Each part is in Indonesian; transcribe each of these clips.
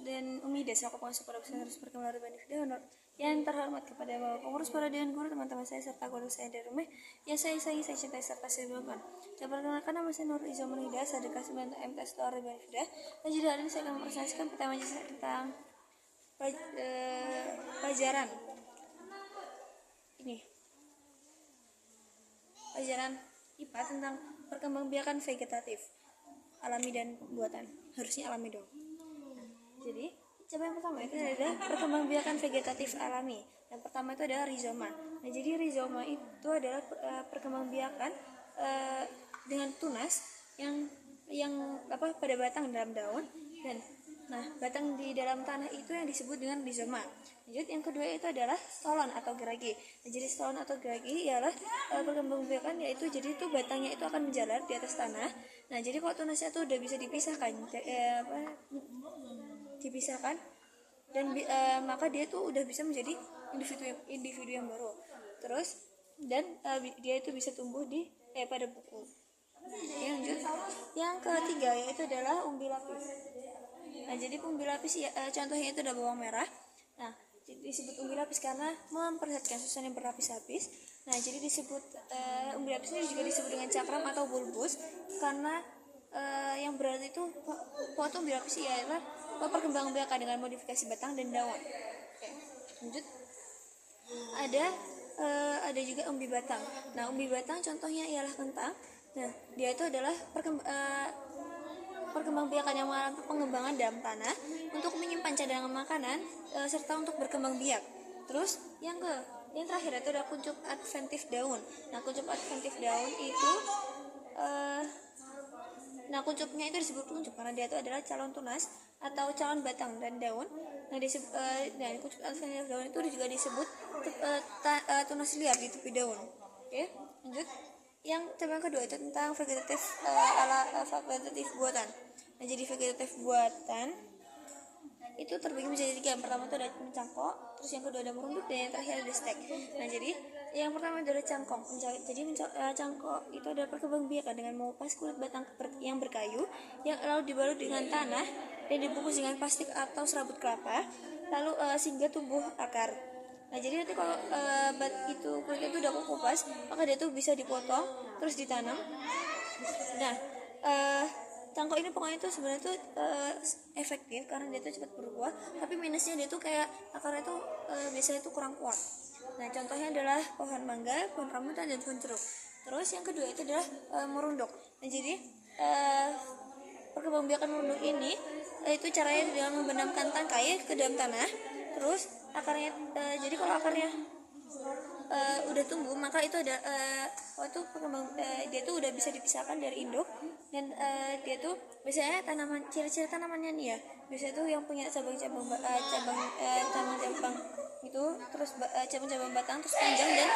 dan Umida selaku pengasuh pada harus perkembangan benefit honor yang terhormat kepada Bapak Pengurus, para dewan guru, teman-teman saya serta guru saya dari rumah yang saya sayangi, saya cintai serta saya banggakan. Saya perkenalkan nama saya Nur Izzah Manida, Sadeka 9 MTS Luar Benefit. Dan jadi hari ini saya akan mempresentasikan pertama tentang pelajaran ini, pelajaran IPA tentang perkembangbiakan vegetatif alami dan buatan. Harusnya alami dong. Jadi coba yang pertama itu adalah perkembangbiakan vegetatif alami. Yang pertama itu adalah rizoma. Nah, jadi rizoma itu adalah perkembangbiakan dengan tunas yang pada batang dalam daun, dan batang di dalam tanah itu yang disebut dengan rizoma. Lanjut, yang kedua itu adalah stolon atau geragi. Nah, jadi stolon atau geragi ialah perkembangbiakan, yaitu jadi itu batangnya itu akan menjalar di atas tanah. Nah, jadi kalau tunasnya itu udah bisa dipisahkan dan maka dia tuh udah bisa menjadi individu yang baru. Terus dan dia itu bisa tumbuh pada buku. Lanjut, yang ketiga yaitu adalah umbi lapis. Nah, jadi umbi lapis contohnya itu ada bawang merah. Nah, disebut umbi lapis karena memperlihatkan susunan yang berlapis-lapis. Nah, jadi disebut umbi lapis ini juga disebut dengan cakram atau bulbus karena yang berarti itu foto umbi lapis ialah perkembangbiakan dengan modifikasi batang dan daun. Oke. Lanjut, ada juga umbi batang. Nah, umbi batang contohnya ialah kentang. Nah, dia itu adalah perkembangbiakan yang mengalami pengembangan dalam tanah untuk menyimpan cadangan makanan serta untuk berkembang biak. Terus yang terakhir itu adalah kuncup adventif daun. Nah, kuncup adventif daun itu kuncupnya itu disebut kuncup karena dia itu adalah calon tunas atau calon batang dan daun. Nah, dan kuncup adventif daun itu juga disebut tunas liar di tepi daun. Oke, lanjut. Yang kedua itu tentang vegetatif vegetatif buatan. Nah, jadi vegetatif buatan itu terbagi menjadi 3. Yang pertama itu ada mencangkok, terus yang kedua ada merunduk, dan yang terakhir ada stek. Nah, jadi yang pertama adalah cangkok. Jadi cangkok itu adalah perkembangbiakan dengan mengupas kulit batang yang berkayu yang lalu dibalut dengan tanah dan dibungkus dengan plastik atau serabut kelapa lalu sehingga tumbuh akar. Nah, jadi nanti kalau kulitnya itu udah kupas, maka dia tuh bisa dipotong terus ditanam. Nah, cangkok ini pokoknya itu sebenarnya tuh efektif karena dia tuh cepat berbuah, tapi minusnya dia tuh kayak akarnya tuh biasanya tuh kurang kuat. Nah, contohnya adalah pohon mangga, pohon rambutan, dan pohon jeruk. Terus yang kedua itu adalah merunduk. Nah, jadi perkembangbiakan merunduk ini itu caranya dengan membenamkan tangkai ke dalam tanah. Terus akarnya jadi kalau akarnya udah tumbuh, maka itu ada dia tuh udah bisa dipisahkan dari induk, dan dia tuh biasanya ciri-ciri tanamannya nih ya, biasanya tuh yang punya cabang-cabang itu, terus cabang-cabang batang terus panjang dan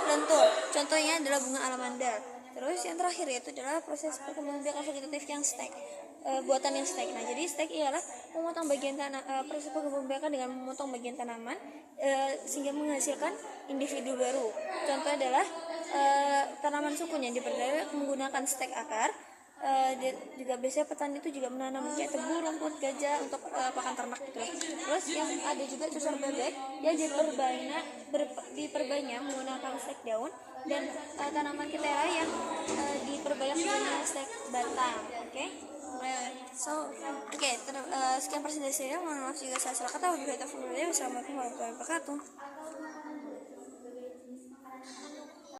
lentur. Contohnya adalah bunga alamanda. Terus yang terakhir yaitu adalah proses perkembangbiakan vegetatif yang stek. Buatan yang stek. Nah, jadi stek ialah memotong bagian proses perkembangbiakan dengan memotong bagian tanaman sehingga menghasilkan individu baru. Contoh adalah tanaman sukun yang diperdaya menggunakan stek akar. Juga biasanya petani itu juga menanam kayak tebu, rumput, gajah untuk pakan ternak gitu. Terus yang ada juga susur bebek yang diperbanyak menggunakan stek daun, dan tanaman ketela yang diperbanyak menggunakan stek batang. Oke. Sekian presentasi saya. Mohon maaf jika saya salah kata. Wassalamualaikum warahmatullahi wabarakatuh.